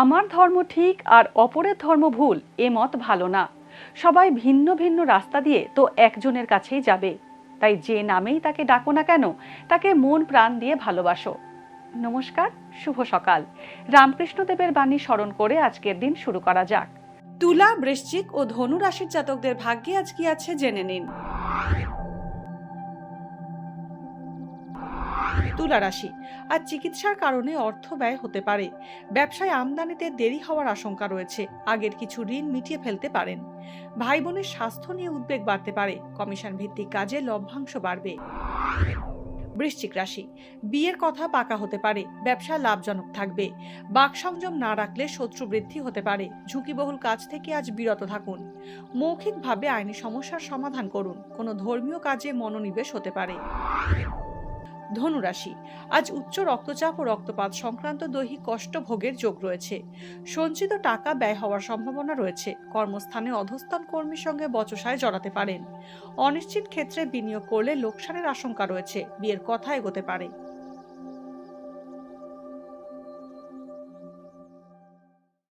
আমার ধর্ম ঠিক আর অপরের ধর্ম ভুল এ মত ভালো না। সবাই ভিন্ন ভিন্ন রাস্তা দিয়ে তো একজনের কাছেই যাবে। তাই যে নামেই তাকে ডাকো না কেন, তাকে মন প্রাণ দিয়ে ভালোবাসো। নমস্কার, শুভ সকাল। রামকৃষ্ণদেবের বাণী স্মরণ করে আজকের দিন শুরু করা যাক। তুলা, বৃশ্চিক ও ধনু রাশির জাতকদের ভাগ্যে আজ কি আছে জেনে নিন। তুলা রাশি, আজ চিকিৎসার কারণে অর্থ ব্যয় হতে পারে। ব্যবসায় আমদানিতে দেরি হওয়ার আশঙ্কা রয়েছে। আগের কিছু ঋণ মিটিয়ে ফেলতে পারেন। ভাই বোনের স্বাস্থ্য নিয়ে উদ্বেগ বাড়তে পারে। কমিশন ভিত্তিক কাজে লভ্যাংশ বাড়বে। বৃশ্চিক রাশি, বিয়ের কথা পাকা হতে পারে। ব্যবসা লাভজনক থাকবে। বাক সংযম না রাখলে শত্রু বৃদ্ধি হতে পারে। ঝুঁকিবহুল কাজ থেকে আজ বিরত থাকুন। মৌখিকভাবে আইনি সমস্যার সমাধান করুন। কোনো ধর্মীয় কাজে মনোনিবেশ হতে পারে। ধনুরাশি, আজ উচ্চ রক্তচাপ ও রক্তপাত সংক্রান্ত দৈহিক কষ্ট ভোগের যোগ রয়েছে। সঞ্চিত টাকা ব্যয় হওয়ার সম্ভাবনা রয়েছে। কর্মস্থানে অধস্তন কর্মীর সঙ্গে বচসায় জড়াতে পারেন। অনিশ্চিত ক্ষেত্রে বিনিয়োগ করলে লোকসানের আশঙ্কা রয়েছে। বিয়ের কথা এগোতে পারে।